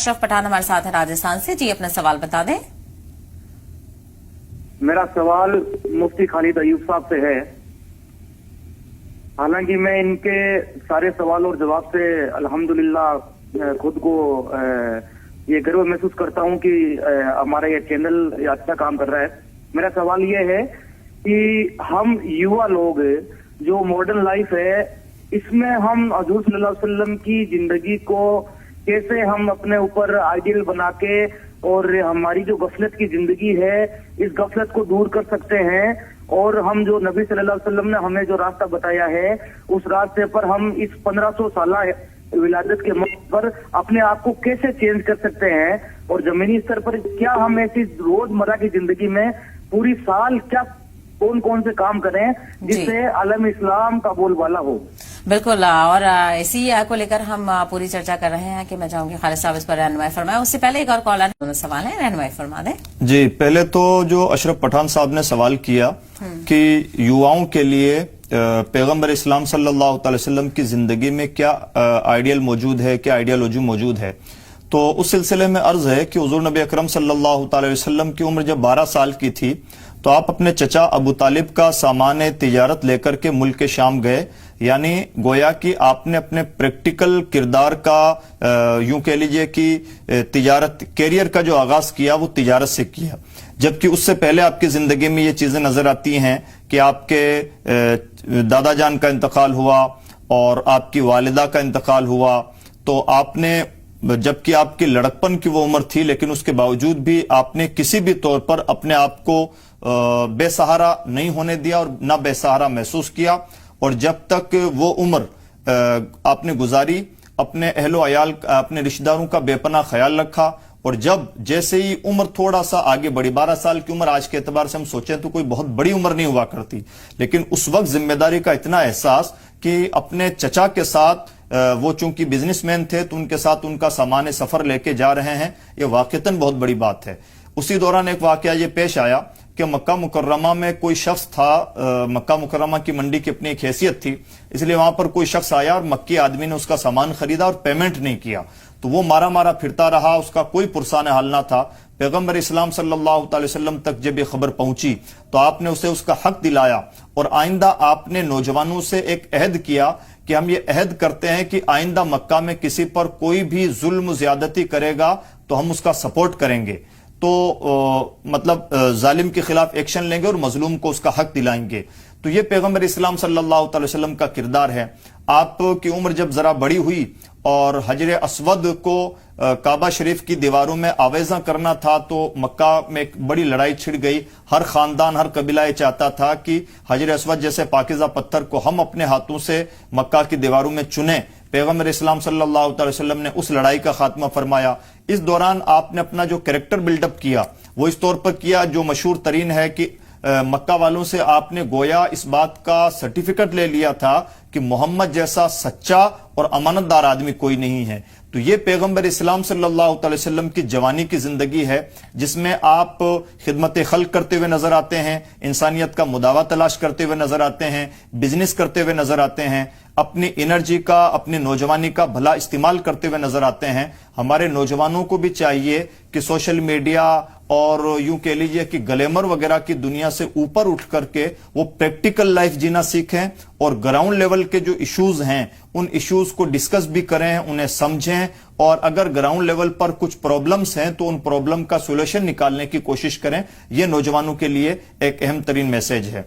اشرف پٹھان ہمارے ساتھ ہیں راجستھان سے. جی اپنا سوال بتا دیں. میرا سوال مفتی خالد ایوب صاحب سے ہے. حالانکہ میں ان کے سارے سوال اور جواب سے الحمدللہ خود کو یہ گرو محسوس کرتا ہوں کہ ہمارا یہ چینل اچھا کام کر رہا ہے. میرا سوال یہ ہے کہ ہم یوا لوگ جو ماڈرن لائف ہے اس میں ہم حضور صلی اللہ علیہ وسلم کی زندگی کو کیسے ہم اپنے اوپر آئیڈیل بنا کے اور ہماری جو غفلت کی زندگی ہے اس غفلت کو دور کر سکتے ہیں، اور ہم جو نبی صلی اللہ علیہ وسلم نے ہمیں جو راستہ بتایا ہے اس راستے پر ہم اس 1500 سالہ ولادت کے موقع پر اپنے آپ کو کیسے چینج کر سکتے ہیں، اور زمینی اسطر پر کیا ہم ایسی روزمرہ کی زندگی میں پوری سال کیا کون کون سے کام کریں جس سے عالم اسلام کا بول بالا ہو. بالکل، اور اسی کو لے کر ہم پوری چرچا کر رہے ہیں کہ میں چاہوں گی خالد صاحب اس پر رہنمائی فرمائیں. اس سے پہلے ایک اور کالر دونوں سوال ہیں، رہنمائی فرما دیں. جی پہلے تو جو اشرف پٹھان صاحب نے سوال کیا کہ یواؤں کے لیے پیغمبر اسلام صلی اللہ تعالی وسلم کی زندگی میں کیا آئیڈیل موجود ہے، کیا آئیڈیالوجی موجود ہے، تو اس سلسلے میں عرض ہے کہ حضور نبی اکرم صلی اللہ تعالی وسلم کی عمر جب 12 سال کی تھی تو آپ اپنے چچا ابو طالب کا سامان تجارت لے کر کے ملک شام گئے. یعنی گویا کہ آپ نے اپنے پریکٹیکل کردار کا یوں کہہ لیجئے کہ تجارت کیریئر کا جو آغاز کیا وہ تجارت سے کیا، جبکہ اس سے پہلے آپ کی زندگی میں یہ چیزیں نظر آتی ہیں کہ آپ کے دادا جان کا انتقال ہوا اور آپ کی والدہ کا انتقال ہوا، تو آپ نے جبکہ آپ کی لڑکپن کی وہ عمر تھی لیکن اس کے باوجود بھی آپ نے کسی بھی طور پر اپنے آپ کو بے سہارا نہیں ہونے دیا اور نہ بے سہارا محسوس کیا، اور جب تک وہ عمر آپ نے گزاری اپنے اہل و عیال اپنے رشتہ داروں کا بے پناہ خیال رکھا، اور جب جیسے ہی عمر تھوڑا سا آگے بڑھی 12 سال کی عمر آج کے اعتبار سے ہم سوچیں تو کوئی بہت بڑی عمر نہیں ہوا کرتی، لیکن اس وقت ذمہ داری کا اتنا احساس کہ اپنے چچا کے ساتھ وہ چونکہ بزنس مین تھے تو ان کے ساتھ ان کا سامان سفر لے کے جا رہے ہیں، یہ واقعتاً بہت بڑی بات ہے. اسی دوران ایک واقعہ یہ پیش آیا کہ مکہ مکرمہ میں کوئی شخص تھا، مکہ مکرمہ کی منڈی کی اپنی ایک حیثیت تھی، اس لیے وہاں پر کوئی شخص آیا اور مکی آدمی نے اس کا سامان خریدا اور پیمنٹ نہیں کیا، تو وہ مارا مارا پھرتا رہا، اس کا کوئی پرسان حال نہ تھا. پیغمبر اسلام صلی اللہ تعالی وسلم تک جب یہ خبر پہنچی تو آپ نے اسے اس کا حق دلایا، اور آئندہ آپ نے نوجوانوں سے ایک عہد کیا کہ ہم یہ عہد کرتے ہیں کہ آئندہ مکہ میں کسی پر کوئی بھی ظلم و زیادتی کرے گا تو ہم اس کا سپورٹ کریں گے، تو مطلب ظالم کے خلاف ایکشن لیں گے اور مظلوم کو اس کا حق دلائیں گے. تو یہ پیغمبر اسلام صلی اللہ تعالی وسلم کا کردار ہے. آپ کی عمر جب ذرا بڑی ہوئی اور حجر اسود کو کعبہ شریف کی دیواروں میں آویزاں کرنا تھا تو مکہ میں ایک بڑی لڑائی چھڑ گئی. ہر خاندان ہر قبیلہ یہ چاہتا تھا کہ حجر اسود جیسے پاکیزہ پتھر کو ہم اپنے ہاتھوں سے مکہ کی دیواروں میں چنیں. پیغمبر اسلام صلی اللہ تعالی وسلم نے اس لڑائی کا خاتمہ فرمایا. اس دوران آپ نے اپنا جو کریکٹر بلڈ اپ کیا وہ اس طور پر کیا جو مشہور ترین ہے کہ مکہ والوں سے آپ نے گویا اس بات کا سرٹیفکیٹ لے لیا تھا کہ محمد جیسا سچا اور امانت دار آدمی کوئی نہیں ہے. تو یہ پیغمبر اسلام صلی اللہ تعالی وسلم کی جوانی کی زندگی ہے جس میں آپ خدمت خلق کرتے ہوئے نظر آتے ہیں، انسانیت کا مداوا تلاش کرتے ہوئے نظر آتے ہیں، بزنس کرتے ہوئے نظر آتے ہیں، اپنی انرجی کا اپنی نوجوانی کا بھلا استعمال کرتے ہوئے نظر آتے ہیں. ہمارے نوجوانوں کو بھی چاہیے کہ سوشل میڈیا اور یوں کہہ لیجئے کہ گلیمر وغیرہ کی دنیا سے اوپر اٹھ کر کے وہ پریکٹیکل لائف جینا سیکھیں اور گراؤنڈ لیول کے جو ایشوز ہیں ان ایشوز کو ڈسکس بھی کریں، انہیں سمجھیں، اور اگر گراؤنڈ لیول پر کچھ پرابلمز ہیں تو ان پرابلم کا سولوشن نکالنے کی کوشش کریں. یہ نوجوانوں کے لیے ایک اہم ترین میسج ہے.